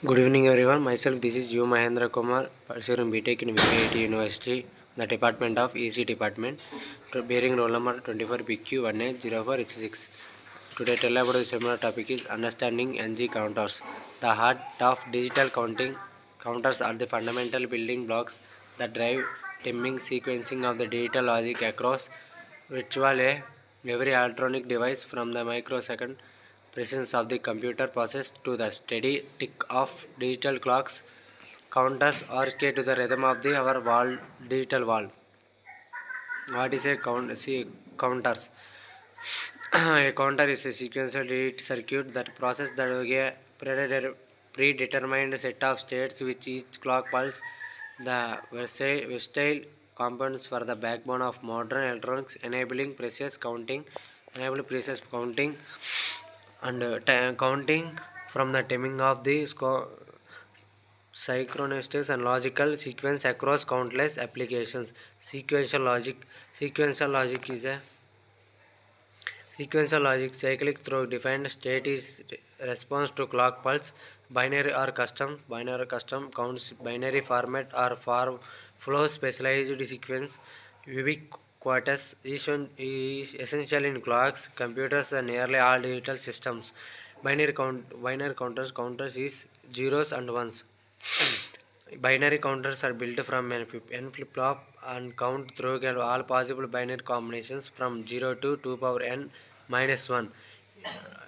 Good evening, everyone. Myself, this is U. Mahendra Kumar, pursuing BTech in VIT University, the Department of EC Department, bearing roll number 24 PQ1804H6. Today, tell about the seminar topic is understanding NG counters. The heart of digital counting. Counters are the fundamental building blocks that drive timing sequencing of the digital logic across virtual every electronic device from the microsecond presence of the computer process to the steady tick of digital clocks. Counters orchestrate to the rhythm of the our wall digital wall. What is a count? See counters. A counter is a sequential digit circuit that processes the predetermined set of states with each clock pulse. The versatile components for the backbone of modern electronics, enable precise counting and counting from the timing of the synchronous and logical sequence across countless applications. Sequential logic is a sequential logic cyclic through defined state is response to clock pulse. Binary or custom counts binary format or for flow specialized sequence. Ubiquitous is essential in clocks, computers, and nearly all digital systems. Binary counters is zeros and ones. Binary counters are built from n flip-flop and count through all possible binary combinations from 0 to 2 power n minus 1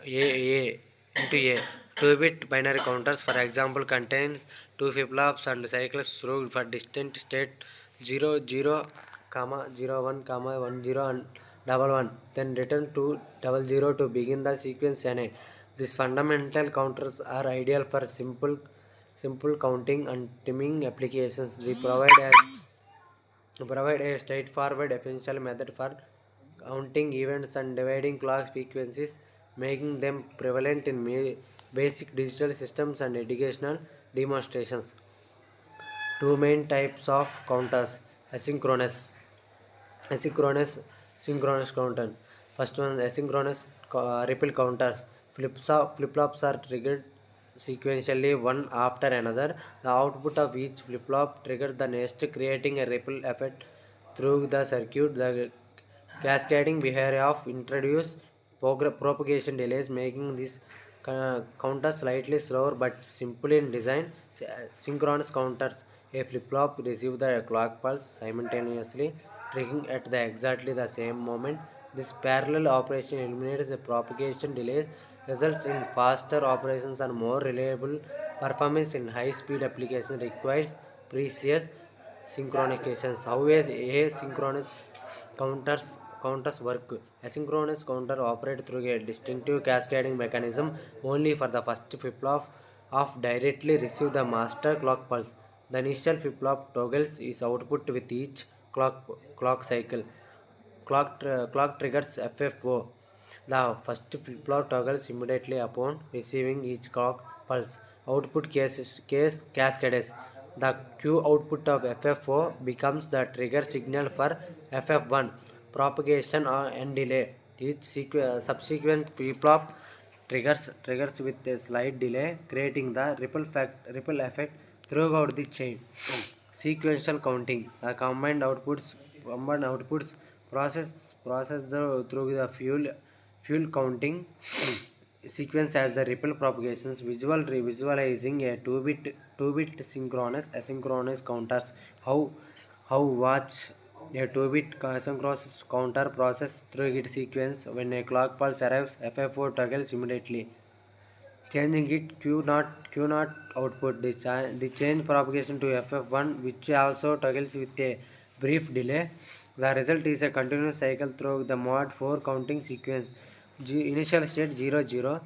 a into a. 2-bit binary counters, for example, contains two flip-flops and cycles through for distinct state 0 0 comma 0 1 comma 1 0 and double 1, then return to 00 to begin the sequence NA. These fundamental counters are ideal for simple counting and timing applications. They provide a straightforward essential method for counting events and dividing clock frequencies, making them prevalent in basic digital systems and educational demonstrations. Two main types of counters: asynchronous, synchronous counter. First one, asynchronous ripple counters. Flip-flops are triggered sequentially one after another. The output of each flip-flop triggers the next, creating a ripple effect through the circuit. The cascading behavior of introduce propagation delays, making this counter slightly slower but simple in design. Synchronous counters. A flip-flop receives the clock pulse simultaneously, triggering at the exactly the same moment. This parallel operation eliminates the propagation delays, results in faster operations and more reliable performance in high-speed applications. Requires precise synchronizations. How asynchronous counters work. Asynchronous counter operate through a distinctive cascading mechanism. Only for the first flip-flop of directly receive the master clock pulse. The initial flip-flop toggles is output with each clock cycle. Clock triggers FFO. The first flip-flop toggles immediately upon receiving each clock pulse. Output case cascades. The Q output of FFO becomes the trigger signal for FF1 propagation and delay. Each subsequent flip-flop triggers with a slight delay, creating the ripple effect throughout the chain. Sequential counting. The combined outputs through the fuel counting sequence as the ripple propagations. Visualizing a two bit synchronous asynchronous counters. How watch a 2-bit asynchronous counter process through its sequence. When a clock pulse arrives, FFO toggles immediately, changing it Q0 output. The change propagation to FF1, which also toggles with a brief delay. The result is a continuous cycle through the mod 4 counting sequence. Initial state 0 0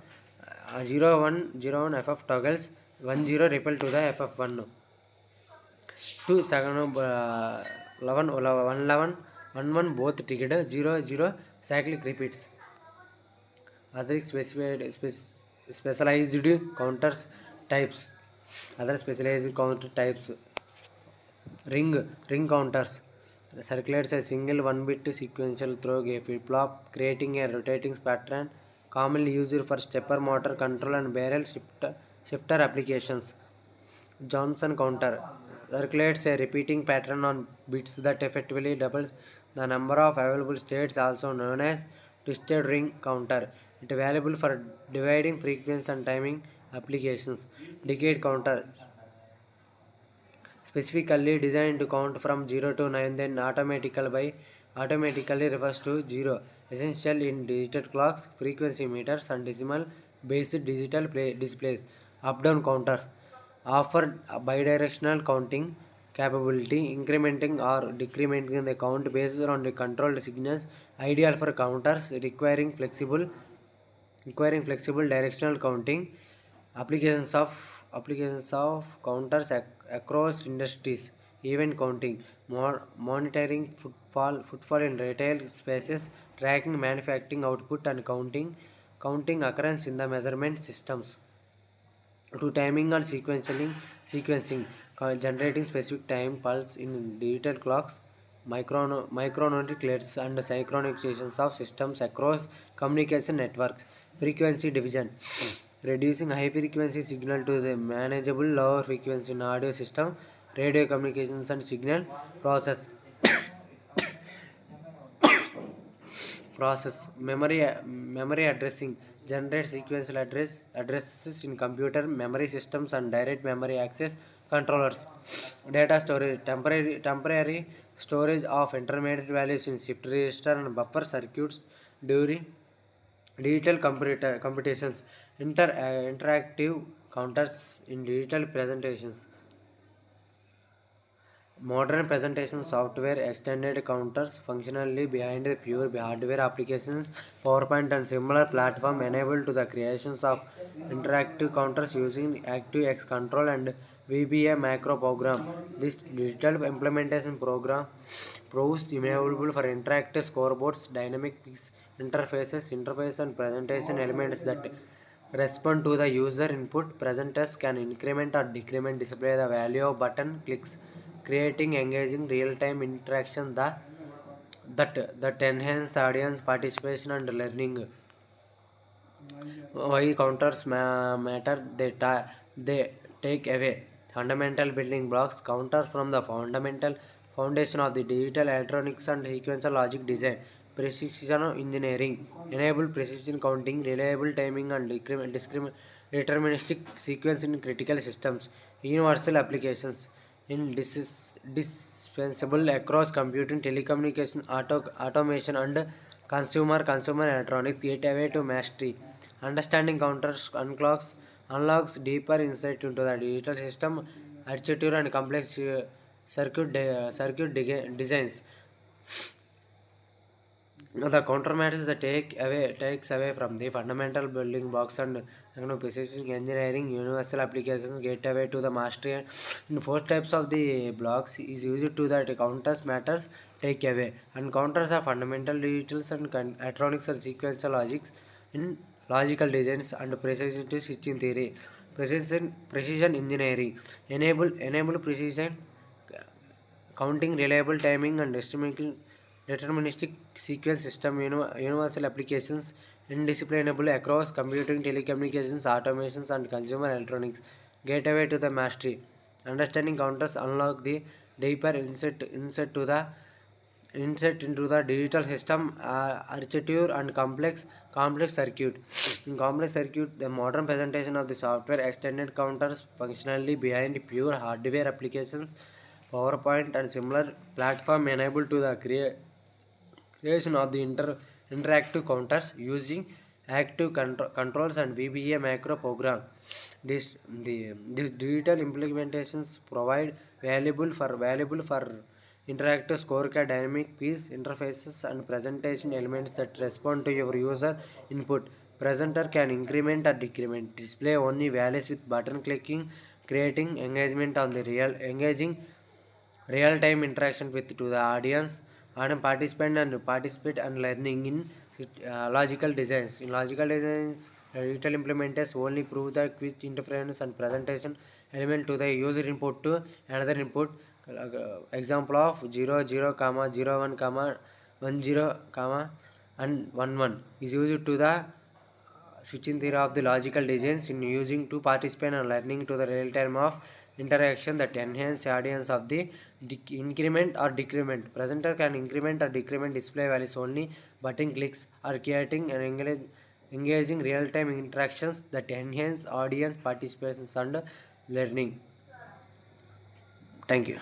0 1 0 1 FF toggles 1 0 ripple to the FF1 to second 11 11 11 both triggered 0 0 cyclic repeats. Other specialized counters types. Other specialized counter types: ring counters circulates a single 1-bit sequential through a flip-flop, creating a rotating pattern commonly used for stepper motor control and barrel Shifter applications. Johnson counter circulates a repeating pattern on bits that effectively doubles the number of available states, also known as twisted ring counter. It is valuable for dividing frequency and timing applications. Decade counter specifically designed to count from 0 to 9, then automatically refers to 0, essential in digital clocks, frequency meters, and decimal based digital displays. Up down counters offer a bidirectional counting capability, incrementing or decrementing the count based on the controlled signals, ideal for counters requiring flexible directional counting. Applications of counters across industries, event counting, monitoring footfall in retail spaces, tracking manufacturing output, and counting occurrence in the measurement systems. To timing and sequencing, generating specific time pulse in digital clocks, micronoticlets and synchronizations of systems across communication networks. Frequency division, reducing high frequency signal to the manageable lower frequency in audio system, radio communications, and signal process process. Memory addressing, generate sequential addresses in computer memory systems and direct memory access controllers. Data storage, temporary storage of intermediate values in shift register and buffer circuits during digital computations. Interactive counters in digital presentations. Modern presentation software extended counters functionally behind the pure hardware applications. PowerPoint and similar platform enable to the creations of interactive counters using ActiveX control and VBA macro program. This digital implementation program proves enabled for interactive scoreboards, dynamic interface and presentation elements that respond to the user input. Presenters can increment or decrement display the value of button clicks, creating engaging real-time interaction that enhance audience participation and learning. Why counters matter? They take away fundamental building blocks. Counters from the fundamental foundation of the digital electronics and sequential logic design. Precision engineering enable precision counting, reliable timing, and deterministic sequence in critical systems. Universal applications in dispensable across computing, telecommunication, automation, and consumer electronics. Gateway to mastery. Understanding counters unlocks deeper insight into the digital system architecture and complex circuit designs. The countermeasures that takes away from the fundamental building blocks and precision engineering. Universal applications gateway to the mastery. In four types of the blocks is used to that counters matters take away, and counters are fundamental digitals and electronics and sequential logics in logical designs and precision to switching theory. Precision engineering enable precision counting, reliable timing, and deterministic sequence system. Universal applications indisciplinable across computing, telecommunications, automations, and consumer electronics. Gateway to the mastery. Understanding counters unlock the deeper insight into the digital system architecture and complex circuit. In complex circuit, the modern presentation of the software extended counters functionally behind pure hardware applications. PowerPoint and similar platform enable to the creation of the interactive counters using active controls and VBA macro program. These digital implementations provide valuable for interactive scorecard, dynamic piece interfaces, and presentation elements that respond to your user input. Presenter can increment or decrement display only values with button clicking, creating engagement on the engaging real-time interaction with to the audience and participate and learning in logical designs. In logical designs, digital implementers only prove the quick interference and presentation element to the user input to another input. Example of 00, comma 01, comma 10, comma and 11 is used to the switching theory of the logical designs in using to participate and learning to the real time of interaction that enhance audience of the increment or decrement. Presenter can increment or decrement display values only button clicks or creating and engaging real time interactions that enhance audience participation and learning. Thank you.